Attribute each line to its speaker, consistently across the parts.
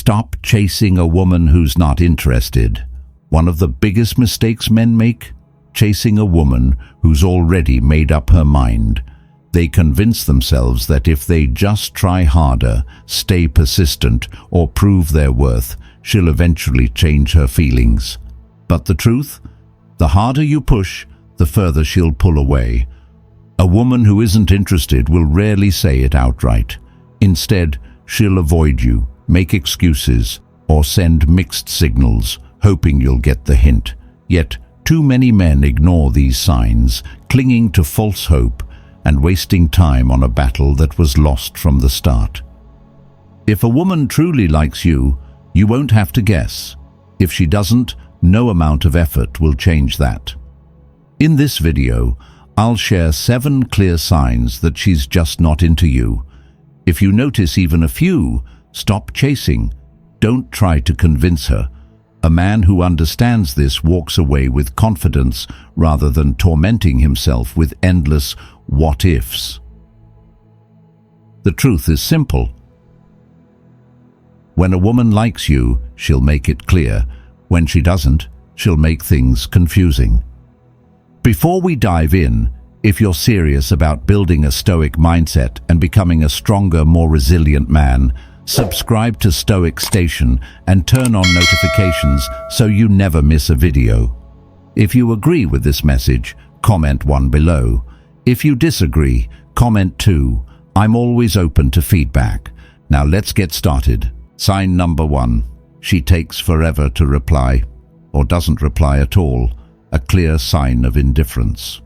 Speaker 1: Stop chasing a woman who's not interested. One of the biggest mistakes men make? Chasing a woman who's already made up her mind. They convince themselves that if they just try harder, stay persistent, or prove their worth, she'll eventually change her feelings. But the truth? The harder you push, the further she'll pull away. A woman who isn't interested will rarely say it outright. Instead, she'll avoid you, make excuses, or send mixed signals, hoping you'll get the hint. Yet, too many men ignore these signs, clinging to false hope and wasting time on a battle that was lost from the start. If a woman truly likes you, you won't have to guess. If she doesn't, no amount of effort will change that. In this video, I'll share 7 clear signs that she's just not into you. If you notice even a few, stop chasing. Don't try to convince her. A man who understands this walks away with confidence rather than tormenting himself with endless what-ifs. The truth is simple. When a woman likes you, she'll make it clear. When she doesn't, she'll make things confusing. Before we dive in, if you're serious about building a Stoic mindset and becoming a stronger, more resilient man, subscribe to Stoic Station and turn on notifications so you never miss a video. If you agree with this message, comment 1 below. If you disagree, comment 2. I'm always open to feedback. Now let's get started. Sign number 1. She takes forever to reply, or doesn't reply at all. A clear sign of indifference.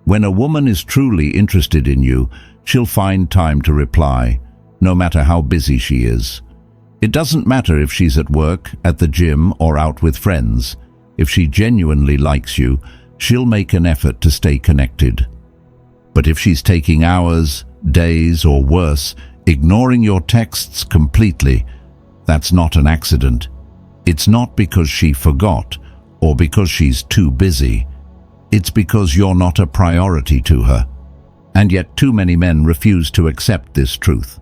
Speaker 1: When a woman is truly interested in you, she'll find time to reply, no matter how busy she is. It doesn't matter if she's at work, at the gym, or out with friends. If she genuinely likes you, she'll make an effort to stay connected. But if she's taking hours, days, or worse, ignoring your texts completely, that's not an accident. It's not because she forgot, or because she's too busy. It's because you're not a priority to her. And yet too many men refuse to accept this truth.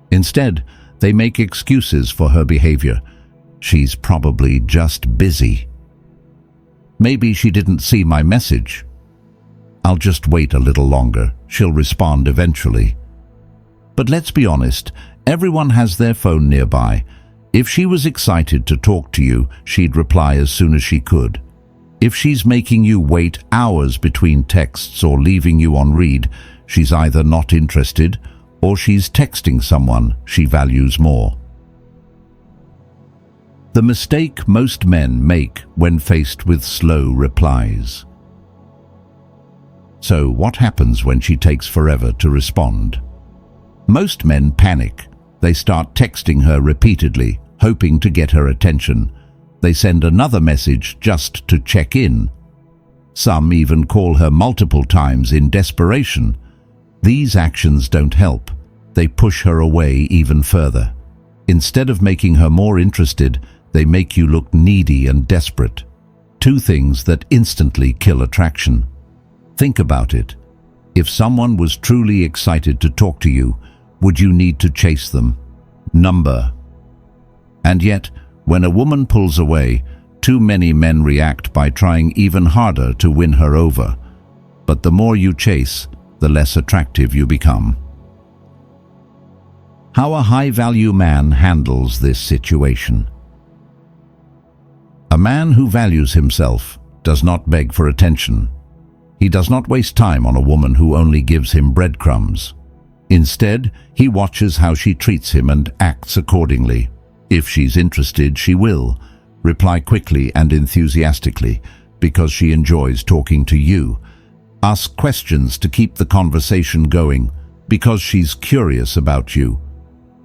Speaker 1: Instead, they make excuses for her behavior. She's probably just busy. Maybe she didn't see my message. I'll just wait a little longer. She'll respond eventually. But let's be honest, everyone has their phone nearby. If she was excited to talk to you, she'd reply as soon as she could. If she's making you wait hours between texts or leaving you on read, she's either not interested or she's texting someone she values more. The mistake most men make when faced with slow replies. So what happens when she takes forever to respond? Most men panic. They start texting her repeatedly, hoping to get her attention. They send another message just to check in. Some even call her multiple times in desperation. These actions don't help. They push her away even further. Instead of making her more interested, they make you look needy and desperate. 2 things that instantly kill attraction. Think about it. If someone was truly excited to talk to you, would you need to chase them? Number. And yet, when a woman pulls away, too many men react by trying even harder to win her over. But the more you chase, the less attractive you become. How a high-value man handles this situation. A man who values himself does not beg for attention. He does not waste time on a woman who only gives him breadcrumbs. Instead, he watches how she treats him and acts accordingly. If she's interested, she will reply quickly and enthusiastically because she enjoys talking to you. Ask questions to keep the conversation going because she's curious about you.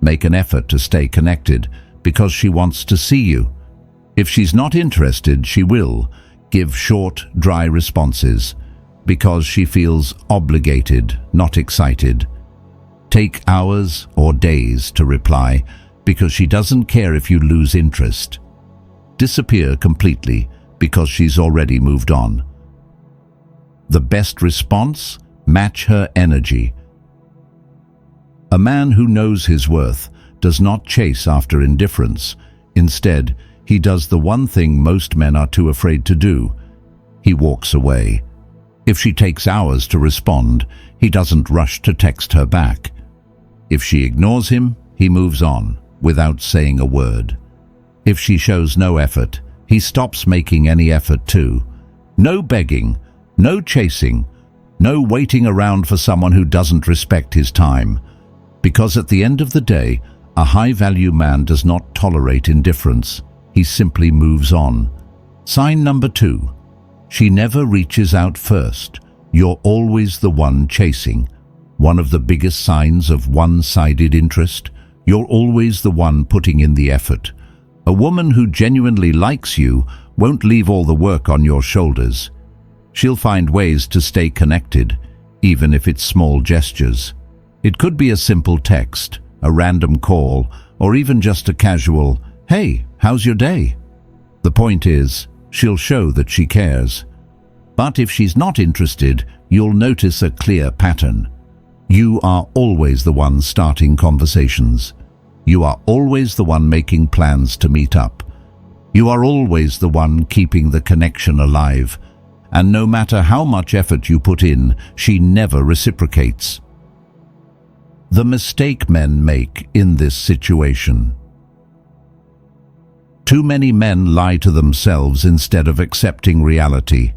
Speaker 1: Make an effort to stay connected because she wants to see you. If she's not interested, she will give short, dry responses because she feels obligated, not excited. Take hours or days to reply because she doesn't care if you lose interest. Disappear completely because she's already moved on. The best response? Match her energy. A man who knows his worth does not chase after indifference. Instead, he does the one thing most men are too afraid to do. He walks away. If she takes hours to respond, he doesn't rush to text her back. If she ignores him, he moves on, without saying a word. If she shows no effort, he stops making any effort too. No begging, no chasing, no waiting around for someone who doesn't respect his time. Because at the end of the day, a high-value man does not tolerate indifference. He simply moves on. Sign number 2. She never reaches out first. You're always the one chasing. One of the biggest signs of one-sided interest. You're always the one putting in the effort. A woman who genuinely likes you won't leave all the work on your shoulders. She'll find ways to stay connected, even if it's small gestures. It could be a simple text, a random call, or even just a casual, "Hey, how's your day?" The point is, she'll show that she cares. But if she's not interested, you'll notice a clear pattern. You are always the one starting conversations. You are always the one making plans to meet up. You are always the one keeping the connection alive. And no matter how much effort you put in, she never reciprocates. The mistake men make in this situation. Too many men lie to themselves instead of accepting reality.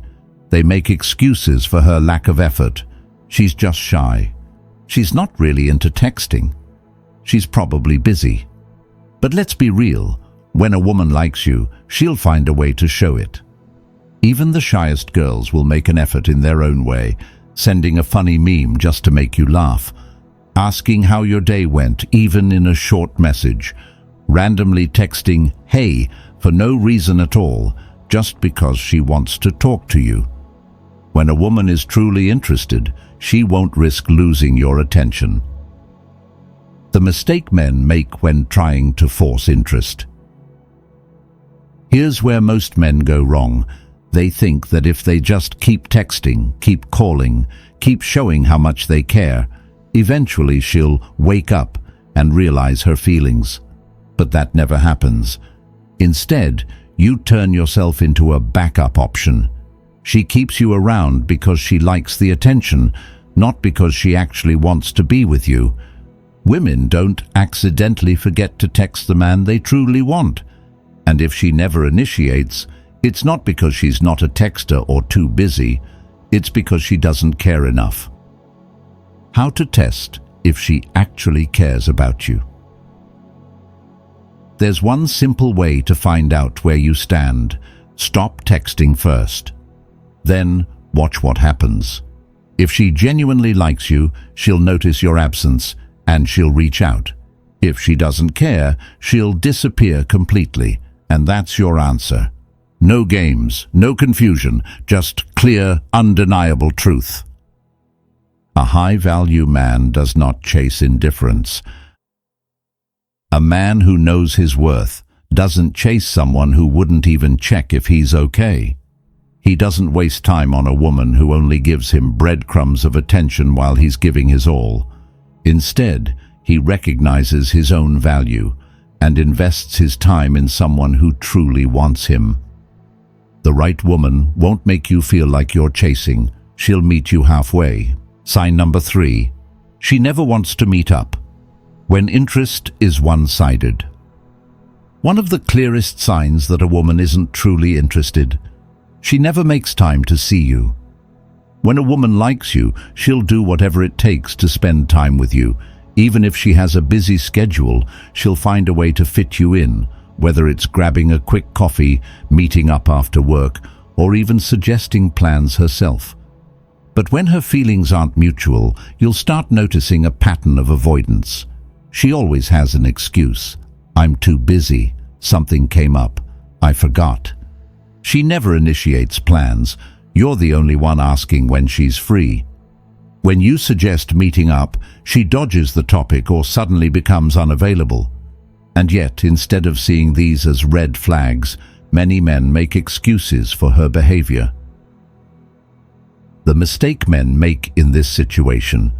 Speaker 1: They make excuses for her lack of effort. She's just shy. She's not really into texting. She's probably busy. But let's be real. When a woman likes you, she'll find a way to show it. Even the shyest girls will make an effort in their own way, sending a funny meme just to make you laugh, asking how your day went, even in a short message, randomly texting "hey" for no reason at all, just because she wants to talk to you. When a woman is truly interested, she won't risk losing your attention. The mistake men make when trying to force interest. Here's where most men go wrong. They think that if they just keep texting, keep calling, keep showing how much they care, eventually she'll wake up and realize her feelings. But that never happens. Instead, you turn yourself into a backup option. She keeps you around because she likes the attention, not because she actually wants to be with you. Women don't accidentally forget to text the man they truly want. And if she never initiates, it's not because she's not a texter or too busy. It's because she doesn't care enough. How to test if she actually cares about you. There's one simple way to find out where you stand. Stop texting first. Then watch what happens. If she genuinely likes you, she'll notice your absence and she'll reach out. If she doesn't care, she'll disappear completely. And that's your answer. No games, no confusion, just clear, undeniable truth. A high-value man does not chase indifference. A man who knows his worth doesn't chase someone who wouldn't even check if he's okay. He doesn't waste time on a woman who only gives him breadcrumbs of attention while he's giving his all. Instead, he recognizes his own value and invests his time in someone who truly wants him. The right woman won't make you feel like you're chasing. She'll meet you halfway. Sign number 3. She never wants to meet up. When interest is one-sided. One of the clearest signs that a woman isn't truly interested. She never makes time to see you. When a woman likes you, she'll do whatever it takes to spend time with you. Even if she has a busy schedule, she'll find a way to fit you in, whether it's grabbing a quick coffee, meeting up after work, or even suggesting plans herself. But when her feelings aren't mutual, you'll start noticing a pattern of avoidance. She always has an excuse. I'm too busy. Something came up. I forgot. She never initiates plans. You're the only one asking when she's free. When you suggest meeting up, she dodges the topic or suddenly becomes unavailable. And yet, instead of seeing these as red flags, many men make excuses for her behavior. The mistake men make in this situation.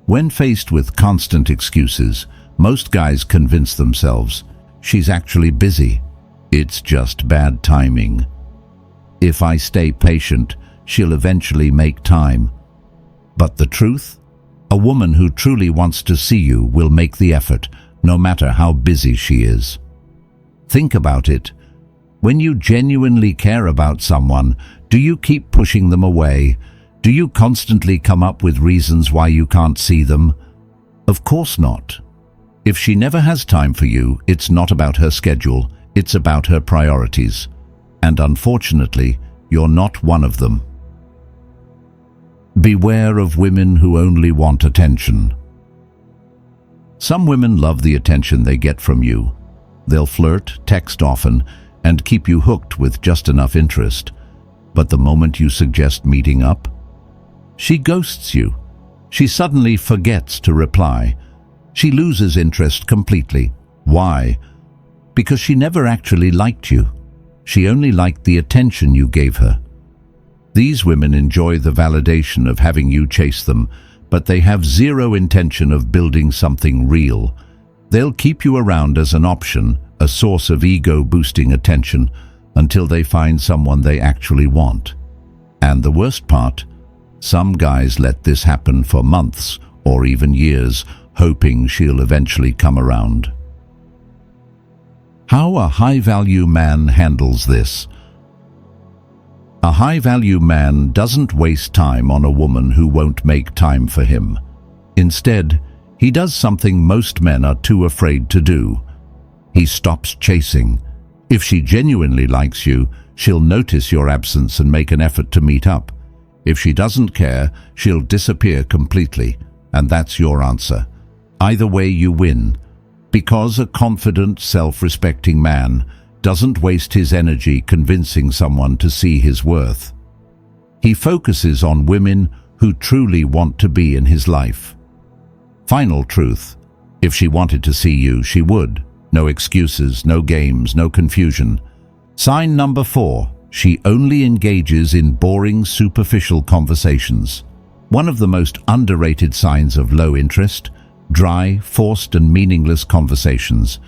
Speaker 1: When faced with constant excuses, Most guys convince themselves, she's actually busy. It's just bad timing. If I stay patient, she'll eventually make time. But the truth? A woman who truly wants to see you will make the effort, no matter how busy she is. Think about it. When you genuinely care about someone, do you keep pushing them away? Do you constantly come up with reasons why you can't see them? Of course not. If she never has time for you, it's not about her schedule, it's about her priorities. And unfortunately, you're not one of them. Beware of women who only want attention. Some women love the attention they get from you. They'll flirt, text often, and keep you hooked with just enough interest. But the moment you suggest meeting up, she ghosts you. She suddenly forgets to reply. She loses interest completely. Why? Because she never actually liked you. She only liked the attention you gave her. These women enjoy the validation of having you chase them, but they have zero intention of building something real. They'll keep you around as an option, a source of ego-boosting attention, until they find someone they actually want. And the worst part, some guys let this happen for months or even years, hoping she'll eventually come around. How a high-value man handles this. A high-value man doesn't waste time on a woman who won't make time for him. Instead, he does something most men are too afraid to do. He stops chasing. If she genuinely likes you, she'll notice your absence and make an effort to meet up. If she doesn't care, she'll disappear completely, and that's your answer. Either way, you win. Because a confident, self-respecting man doesn't waste his energy convincing someone to see his worth. He focuses on women who truly want to be in his life. Final truth: if she wanted to see you, she would. No excuses, no games, no confusion. Sign number 4. She only engages in boring, superficial conversations. One of the most underrated signs of low interest: dry, forced and meaningless conversations.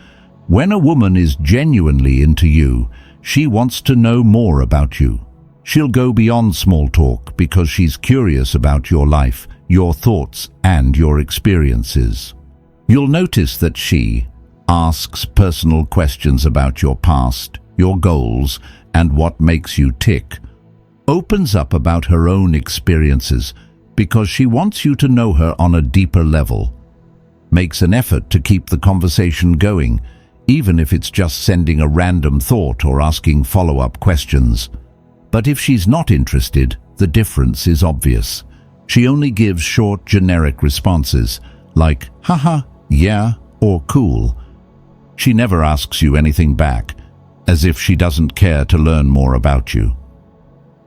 Speaker 1: When a woman is genuinely into you, she wants to know more about you. She'll go beyond small talk because she's curious about your life, your thoughts and your experiences. You'll notice that she asks personal questions about your past, your goals, and what makes you tick. Opens up about her own experiences because she wants you to know her on a deeper level. Makes an effort to keep the conversation going, even if it's just sending a random thought or asking follow-up questions. But if she's not interested, the difference is obvious. She only gives short, generic responses, like, haha, yeah, or cool. She never asks you anything back, as if she doesn't care to learn more about you.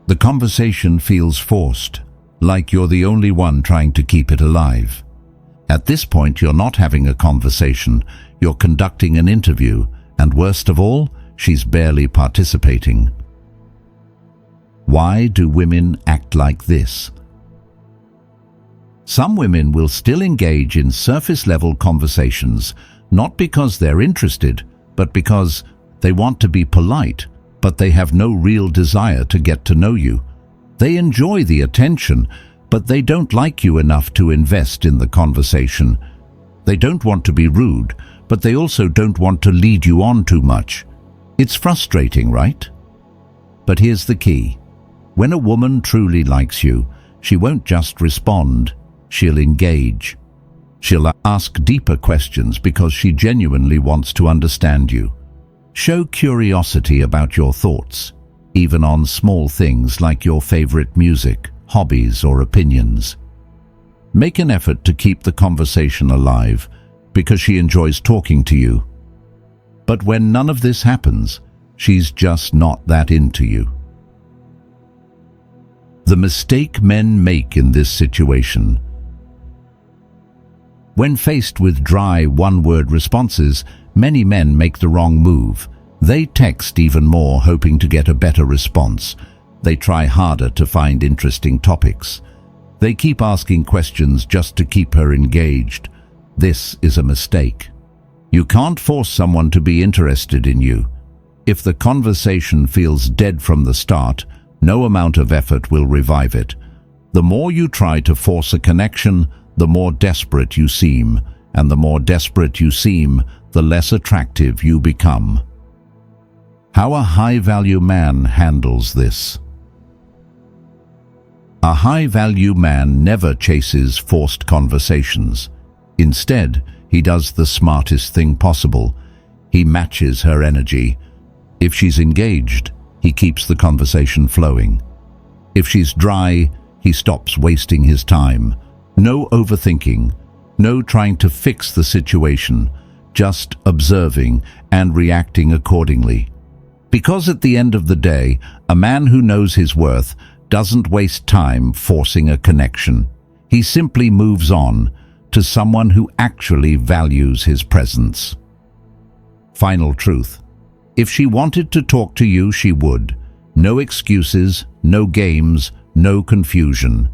Speaker 1: The conversation feels forced, like you're the only one trying to keep it alive. At this point, you're not having a conversation, you're conducting an interview, and worst of all, she's barely participating. Why do women act like this? Some women will still engage in surface-level conversations, not because they're interested, but because they want to be polite, but they have no real desire to get to know you. They enjoy the attention, but they don't like you enough to invest in the conversation. They don't want to be rude, but they also don't want to lead you on too much. It's frustrating, right? But here's the key. When a woman truly likes you, she won't just respond, she'll engage. She'll ask deeper questions because she genuinely wants to understand you. Show curiosity about your thoughts, even on small things like your favorite music, hobbies, or opinions. Make an effort to keep the conversation alive because she enjoys talking to you. But when none of this happens, she's just not that into you. The mistake men make in this situation. When faced with dry, one-word responses, many men make the wrong move. They text even more, hoping to get a better response. They try harder to find interesting topics. They keep asking questions just to keep her engaged. This is a mistake. You can't force someone to be interested in you. If the conversation feels dead from the start, no amount of effort will revive it. The more you try to force a connection, the more desperate you seem, and the more desperate you seem, the less attractive you become. How a high-value man handles this. A high-value man never chases forced conversations. Instead, he does the smartest thing possible. He matches her energy. If she's engaged, he keeps the conversation flowing. If she's dry, he stops wasting his time. No overthinking, no trying to fix the situation, just observing and reacting accordingly. Because at the end of the day, a man who knows his worth doesn't waste time forcing a connection. He simply moves on to someone who actually values his presence. Final truth. If she wanted to talk to you, she would. No excuses, no games, no confusion.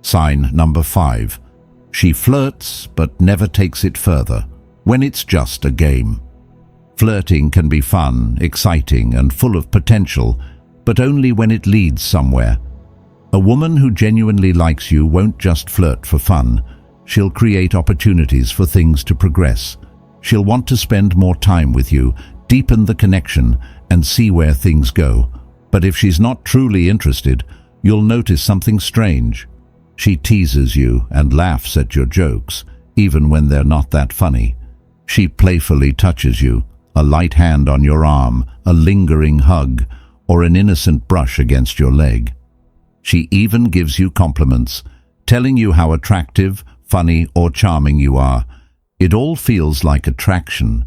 Speaker 1: Sign number 5. She flirts but never takes it further, when it's just a game. Flirting can be fun, exciting, and full of potential, but only when it leads somewhere. A woman who genuinely likes you won't just flirt for fun. She'll create opportunities for things to progress. She'll want to spend more time with you, deepen the connection, and see where things go. But if she's not truly interested, you'll notice something strange. She teases you and laughs at your jokes, even when they're not that funny. She playfully touches you, a light hand on your arm, a lingering hug, or an innocent brush against your leg. She even gives you compliments, telling you how attractive, funny, or charming you are. It all feels like attraction,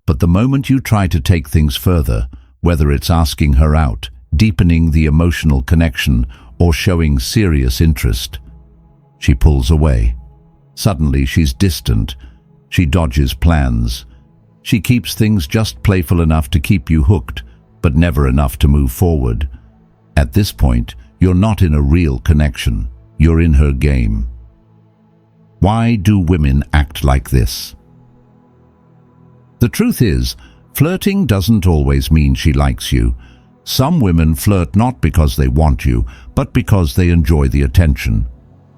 Speaker 1: but the moment you try to take things further, whether it's asking her out, deepening the emotional connection, or showing serious interest, she pulls away. Suddenly she's distant. She dodges plans. She keeps things just playful enough to keep you hooked, but never enough to move forward. At this point, you're not in a real connection. You're in her game. Why do women act like this? The truth is, flirting doesn't always mean she likes you. Some women flirt not because they want you, but because they enjoy the attention.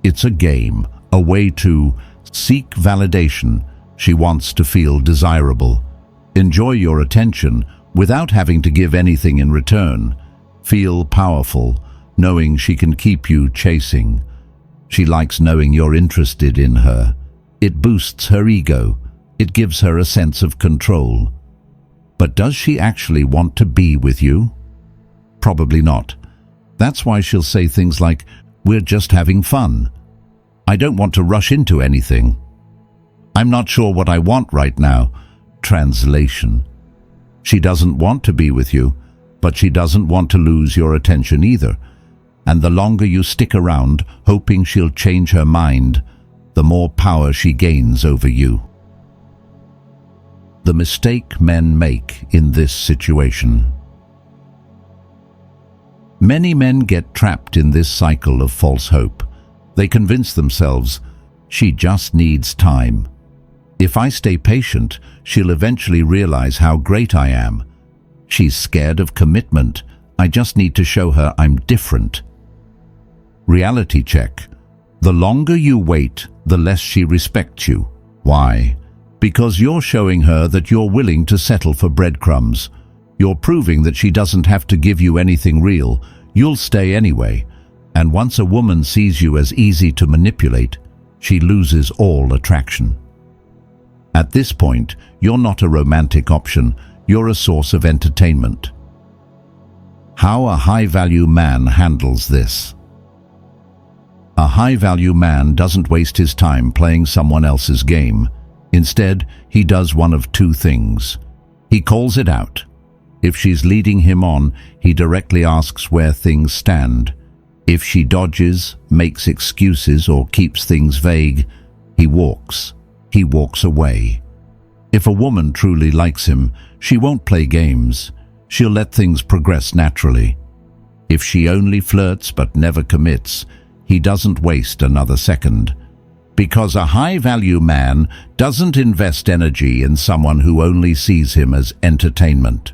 Speaker 1: It's a game, a way to seek validation. She wants to feel desirable. Enjoy your attention without having to give anything in return. Feel powerful, knowing she can keep you chasing. She likes knowing you're interested in her. It boosts her ego. It gives her a sense of control. But does she actually want to be with you? Probably not. That's why she'll say things like, "We're just having fun. I don't want to rush into anything. I'm not sure what I want right now." Translation. She doesn't want to be with you, but she doesn't want to lose your attention either. And the longer you stick around, hoping she'll change her mind, the more power she gains over you. The mistake men make in this situation. Many men get trapped in this cycle of false hope. They convince themselves, "She just needs time. If I stay patient, she'll eventually realize how great I am. She's scared of commitment. I just need to show her I'm different." Reality check. The longer you wait, the less she respects you. Why? Because you're showing her that you're willing to settle for breadcrumbs. You're proving that she doesn't have to give you anything real. You'll stay anyway. And once a woman sees you as easy to manipulate, she loses all attraction. At this point, you're not a romantic option. You're a source of entertainment. How a high-value man handles this. A high-value man doesn't waste his time playing someone else's game. Instead, he does one of two things. He calls it out. If she's leading him on, he directly asks where things stand. If she dodges, makes excuses, or keeps things vague, he walks. He walks away. If a woman truly likes him, she won't play games. She'll let things progress naturally. If she only flirts but never commits, he doesn't waste another second. Because a high-value man doesn't invest energy in someone who only sees him as entertainment.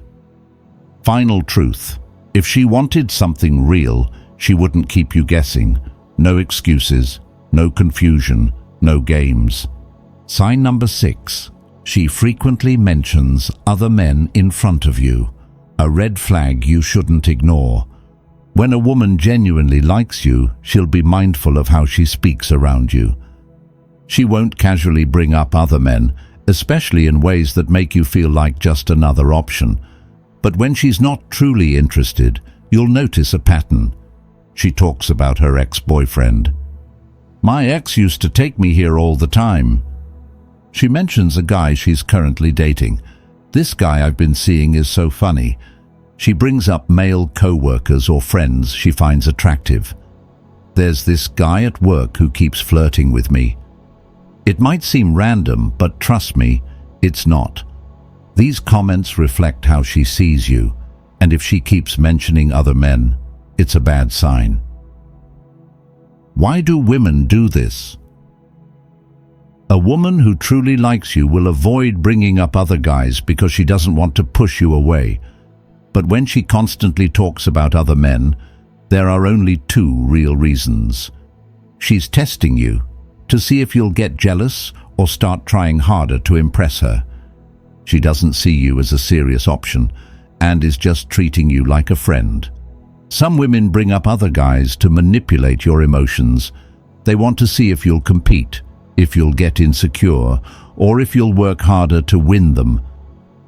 Speaker 1: Final truth. If she wanted something real, she wouldn't keep you guessing. No excuses, no confusion, no games. Sign number 6. She frequently mentions other men in front of you. A red flag you shouldn't ignore. When a woman genuinely likes you, she'll be mindful of how she speaks around you. She won't casually bring up other men, especially in ways that make you feel like just another option. But when she's not truly interested, you'll notice a pattern. She talks about her ex-boyfriend. "My ex used to take me here all the time." She mentions a guy she's currently dating. "This guy I've been seeing is so funny." She brings up male co-workers or friends she finds attractive. "There's this guy at work who keeps flirting with me." It might seem random, but trust me, it's not. These comments reflect how she sees you, and if she keeps mentioning other men, it's a bad sign. Why do women do this? A woman who truly likes you will avoid bringing up other guys because she doesn't want to push you away. But when she constantly talks about other men, there are only 2 real reasons. She's testing you to see if you'll get jealous or start trying harder to impress her. She doesn't see you as a serious option and is just treating you like a friend. Some women bring up other guys to manipulate your emotions. They want to see if you'll compete, if you'll get insecure, or if you'll work harder to win them.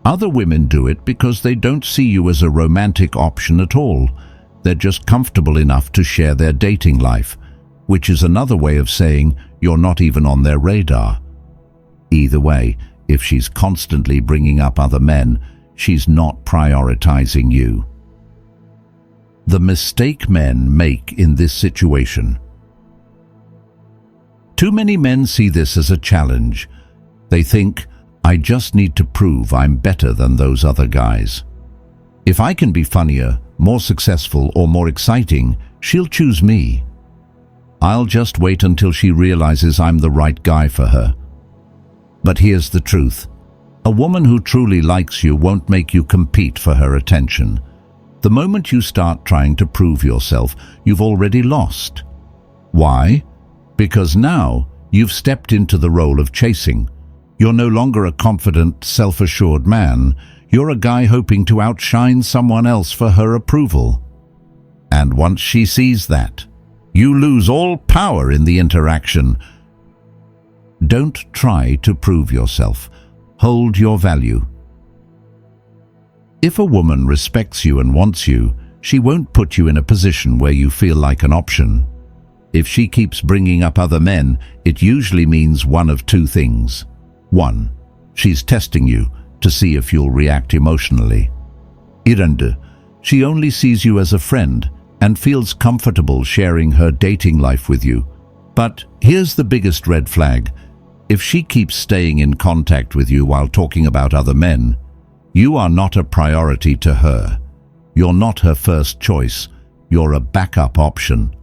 Speaker 1: Other women do it because they don't see you as a romantic option at all. They're just comfortable enough to share their dating life, which is another way of saying you're not even on their radar. Either way, if she's constantly bringing up other men, she's not prioritizing you. The mistake men make in this situation. Too many men see this as a challenge. They think, "I just need to prove I'm better than those other guys. If I can be funnier, more successful, or more exciting, she'll choose me. I'll just wait until she realizes I'm the right guy for her." But here's the truth. A woman who truly likes you won't make you compete for her attention. The moment you start trying to prove yourself, you've already lost. Why? Because now you've stepped into the role of chasing. You're no longer a confident, self-assured man. You're a guy hoping to outshine someone else for her approval. And once she sees that, you lose all power in the interaction. Don't try to prove yourself. Hold your value. If a woman respects you and wants you, she won't put you in a position where you feel like an option. If she keeps bringing up other men, it usually means one of 2 things. 1. She's testing you to see if you'll react emotionally. 2. She only sees you as a friend and feels comfortable sharing her dating life with you. But here's the biggest red flag. If she keeps staying in contact with you while talking about other men, you are not a priority to her. You're not her first choice. You're a backup option.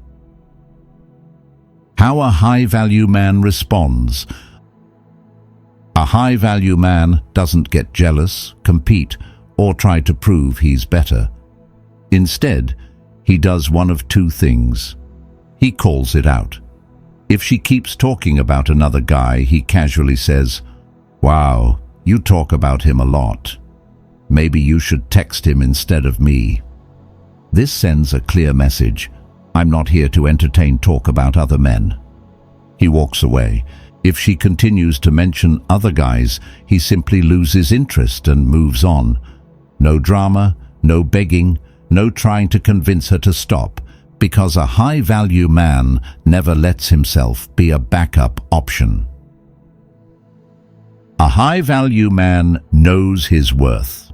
Speaker 1: How a high-value man responds. A high-value man doesn't get jealous, compete, or try to prove he's better. Instead, he does one of 2 things. He calls it out. If she keeps talking about another guy, he casually says, "Wow, you talk about him a lot. Maybe you should text him instead of me." This sends a clear message. I'm not here to entertain talk about other men. He walks away. If she continues to mention other guys, he simply loses interest and moves on. No drama, no begging, no trying to convince her to stop, because a high-value man never lets himself be a backup option. A high-value man knows his worth.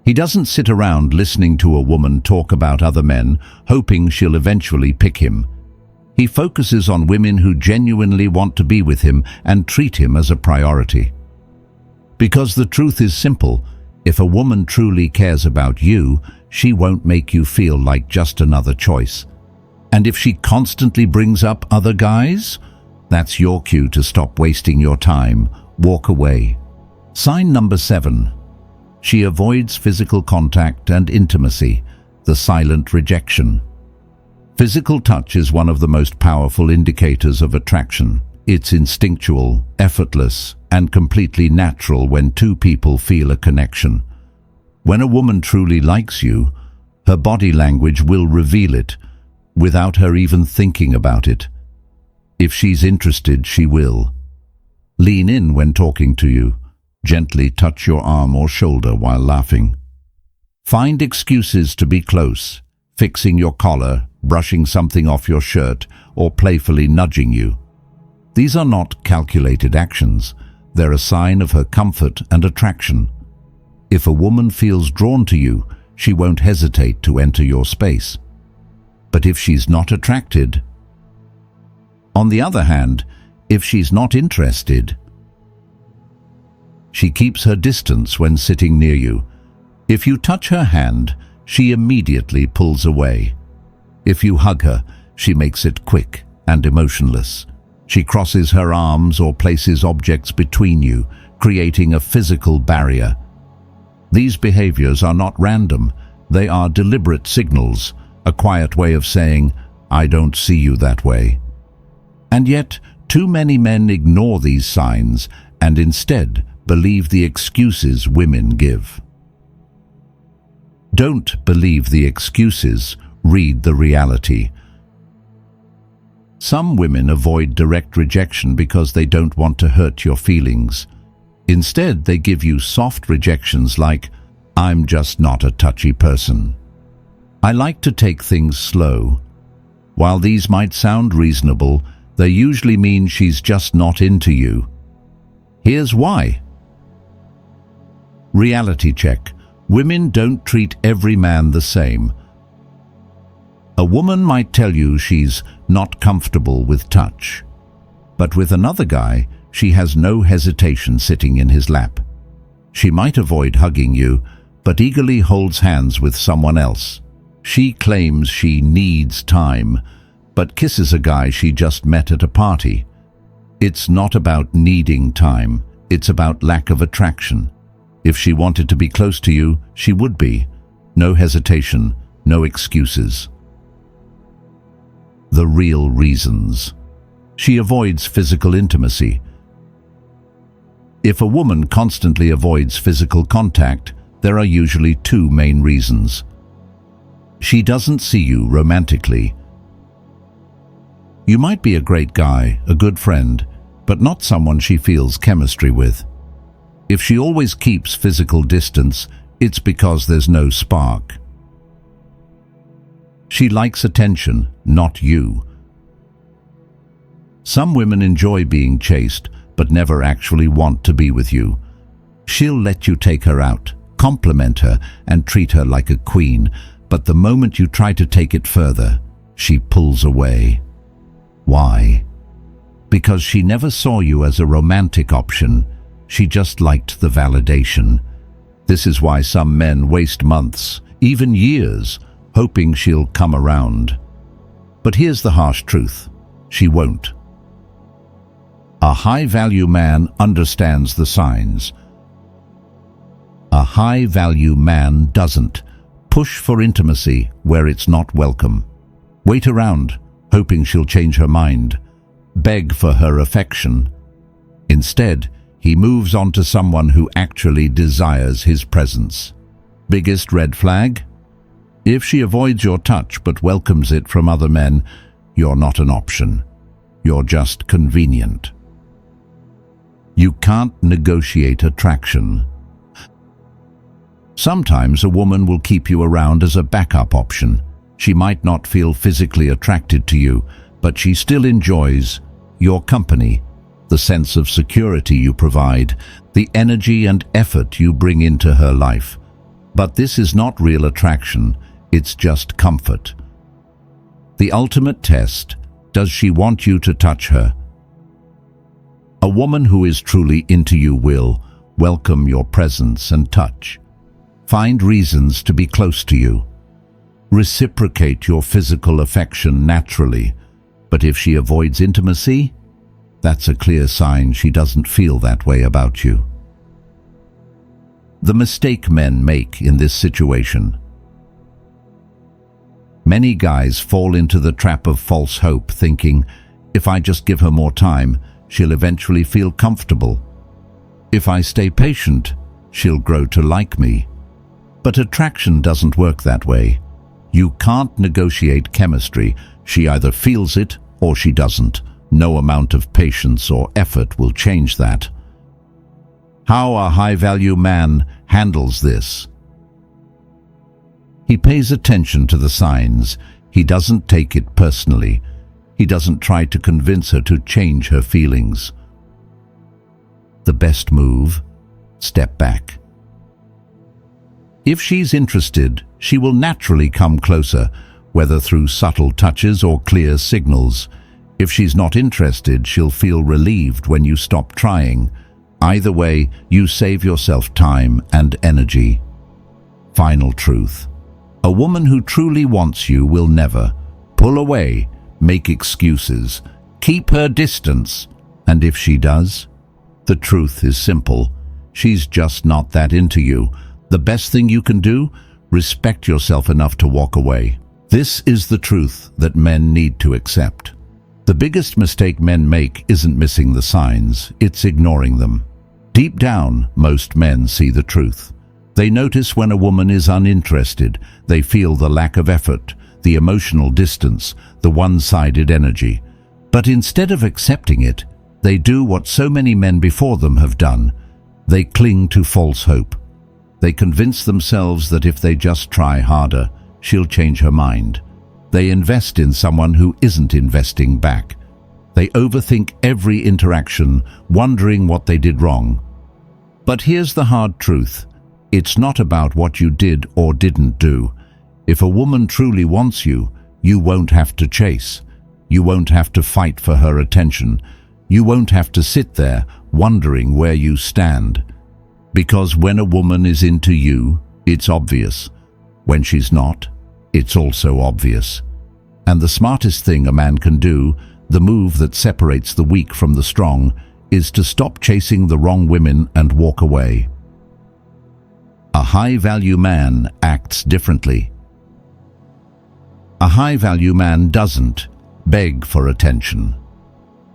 Speaker 1: He doesn't sit around listening to a woman talk about other men, hoping she'll eventually pick him. He focuses on women who genuinely want to be with him and treat him as a priority. Because the truth is simple, if a woman truly cares about you, she won't make you feel like just another choice. And if she constantly brings up other guys, That's your cue to stop wasting your time. Walk away. Sign number 7. She avoids physical contact and intimacy, the silent rejection. Physical touch is one of the most powerful indicators of attraction. It's instinctual, effortless, and completely natural when two people feel a connection. When a woman truly likes you, her body language will reveal it, without her even thinking about it. If she's interested, she will. Lean in when talking to you. Gently touch your arm or shoulder while laughing. Find excuses to be close, fixing your collar, brushing something off your shirt, or playfully nudging you. These are not calculated actions. They're a sign of her comfort and attraction. If a woman feels drawn to you, she won't hesitate to enter your space. But if she's not attracted, on the other hand, if she's not interested, she keeps her distance when sitting near you. If you touch her hand, she immediately pulls away. If you hug her, she makes it quick and emotionless. She crosses her arms or places objects between you, creating a physical barrier. These behaviors are not random. They are deliberate signals, a quiet way of saying, "I don't see you that way." And yet, too many men ignore these signs and instead believe the excuses women give. Don't believe the excuses, read the reality. Some women avoid direct rejection because they don't want to hurt your feelings. Instead, they give you soft rejections like, "I'm just not a touchy person. I like to take things slow." While these might sound reasonable, they usually mean she's just not into you. Here's why. Reality check. Women don't treat every man the same. A woman might tell you she's not comfortable with touch, but with another guy, she has no hesitation sitting in his lap. She might avoid hugging you, but eagerly holds hands with someone else. She claims she needs time, but kisses a guy she just met at a party. It's not about needing time, it's about lack of attraction. If she wanted to be close to you, she would be. No hesitation, no excuses. The real reasons. She avoids physical intimacy. If a woman constantly avoids physical contact, there are usually two main reasons. She doesn't see you romantically. You might be a great guy, a good friend, but not someone she feels chemistry with. If she always keeps physical distance, it's because there's no spark. She likes attention, not you. Some women enjoy being chased, but never actually want to be with you. She'll let you take her out, compliment her, and treat her like a queen, but the moment you try to take it further, she pulls away. Why? Because she never saw you as a romantic option. She just liked the validation. This is why some men waste months, even years, hoping she'll come around. But here's the harsh truth. She won't. A high-value man understands the signs. A high-value man doesn't. Push for intimacy where it's not welcome. Wait around, hoping she'll change her mind. Beg for her affection. Instead, he moves on to someone who actually desires his presence. Biggest red flag? If she avoids your touch but welcomes it from other men, you're not an option. You're just convenient. You can't negotiate attraction. Sometimes a woman will keep you around as a backup option. She might not feel physically attracted to you, but she still enjoys your company, the sense of security you provide, the energy and effort you bring into her life. But this is not real attraction, it's just comfort. The ultimate test: does she want you to touch her? A woman who is truly into you will welcome your presence and touch. Find reasons to be close to you. Reciprocate your physical affection naturally. But if she avoids intimacy, That's a clear sign she doesn't feel that way about you. The mistake men make in this situation. Many guys fall into the trap of false hope, thinking, if I just give her more time, she'll eventually feel comfortable. If I stay patient, she'll grow to like me. But attraction doesn't work that way. You can't negotiate chemistry. She either feels it or she doesn't. No amount of patience or effort will change that. How a high-value man handles this. He pays attention to the signs. He doesn't take it personally. He doesn't try to convince her to change her feelings. The best move: step back. If she's interested, she will naturally come closer, whether through subtle touches or clear signals. If she's not interested, she'll feel relieved when you stop trying. Either way, you save yourself time and energy. Final truth: a woman who truly wants you will never pull away, make excuses, keep her distance. And if she does, the truth is simple. She's just not that into you. The best thing you can do: respect yourself enough to walk away. This is the truth that men need to accept. The biggest mistake men make isn't missing the signs, it's ignoring them. Deep down, most men see the truth. They notice when a woman is uninterested. They feel the lack of effort, the emotional distance, the one-sided energy. But instead of accepting it, they do what so many men before them have done. They cling to false hope. They convince themselves that if they just try harder, she'll change her mind. They invest in someone who isn't investing back. They overthink every interaction, wondering what they did wrong. But here's the hard truth: it's not about what you did or didn't do. If a woman truly wants you, you won't have to chase. You won't have to fight for her attention. You won't have to sit there wondering where you stand. Because when a woman is into you, it's obvious. When she's not, it's also obvious. And the smartest thing a man can do, the move that separates the weak from the strong, is to stop chasing the wrong women and walk away. A high-value man acts differently. A high-value man doesn't beg for attention.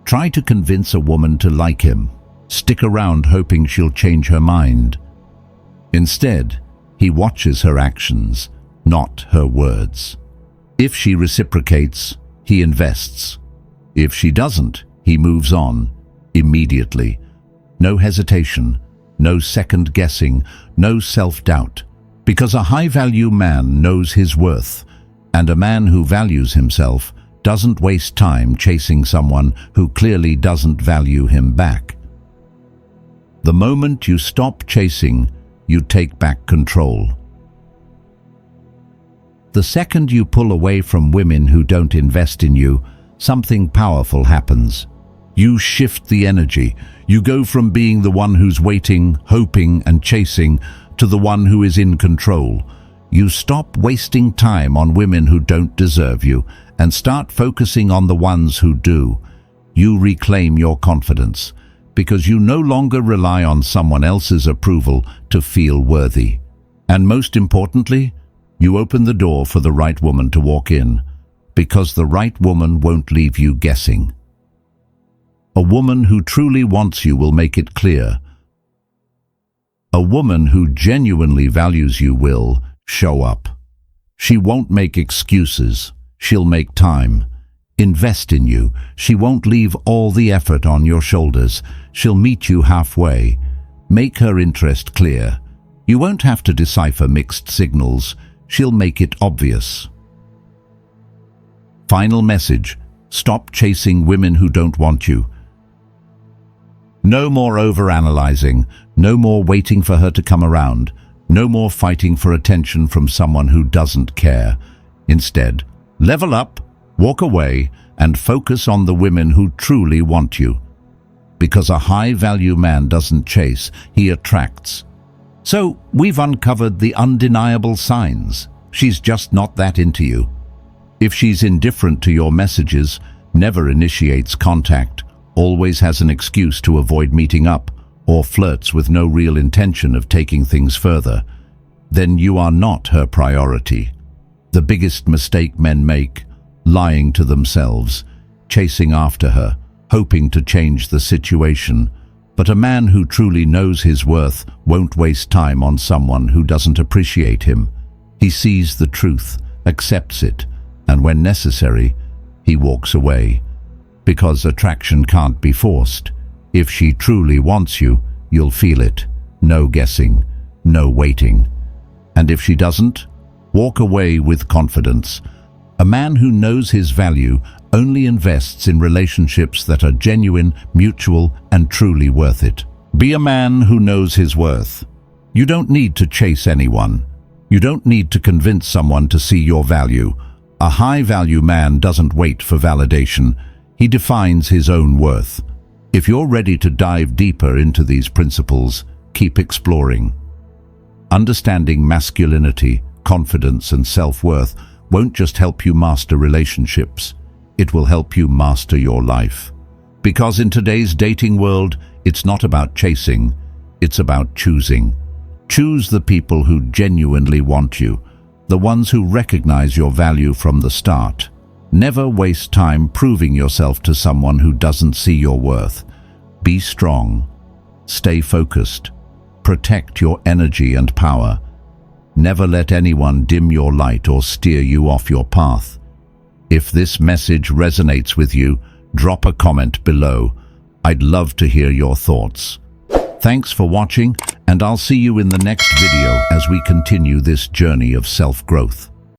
Speaker 1: Try to convince a woman to like him. Stick around hoping she'll change her mind. Instead, he watches her actions, not her words. If she reciprocates, he invests. If she doesn't, he moves on, immediately. No hesitation, no second guessing, no self-doubt. Because a high-value man knows his worth, and a man who values himself doesn't waste time chasing someone who clearly doesn't value him back. The moment you stop chasing, you take back control. The second you pull away from women who don't invest in you, something powerful happens. You shift the energy. You go from being the one who's waiting, hoping, and chasing to the one who is in control. You stop wasting time on women who don't deserve you and start focusing on the ones who do. You reclaim your confidence because you no longer rely on someone else's approval to feel worthy. And most importantly, you open the door for the right woman to walk in, because the right woman won't leave you guessing. A woman who truly wants you will make it clear. A woman who genuinely values you will show up. She won't make excuses. She'll make time. Invest in you. She won't leave all the effort on your shoulders. She'll meet you halfway. Make her interest clear. You won't have to decipher mixed signals. She'll make it obvious. Final message: stop chasing women who don't want you. No more overanalyzing. No more waiting for her to come around. No more fighting for attention from someone who doesn't care. Instead, level up, walk away, and focus on the women who truly want you. Because a high-value man doesn't chase, he attracts. So, we've uncovered the undeniable signs. She's just not that into you. If she's indifferent to your messages, never initiates contact, always has an excuse to avoid meeting up, or flirts with no real intention of taking things further, then you are not her priority. The biggest mistake men make, lying to themselves, chasing after her, hoping to change the situation. But a man who truly knows his worth won't waste time on someone who doesn't appreciate him. He sees the truth, accepts it, and when necessary, he walks away. Because attraction can't be forced. If she truly wants you, you'll feel it. No guessing, no waiting. And if she doesn't, walk away with confidence. A man who knows his value only invests in relationships that are genuine, mutual, and truly worth it. Be a man who knows his worth. You don't need to chase anyone. You don't need to convince someone to see your value. A high-value man doesn't wait for validation. He defines his own worth. If you're ready to dive deeper into these principles, keep exploring. Understanding masculinity, confidence, and self-worth won't just help you master relationships. It will help you master your life. Because in today's dating world, it's not about chasing, it's about choosing. Choose the people who genuinely want you, the ones who recognize your value from the start. Never waste time proving yourself to someone who doesn't see your worth. Be strong. Stay focused. Protect your energy and power. Never let anyone dim your light or steer you off your path. If this message resonates with you, drop a comment below. I'd love to hear your thoughts. Thanks for watching, and I'll see you in the next video as we continue this journey of self-growth.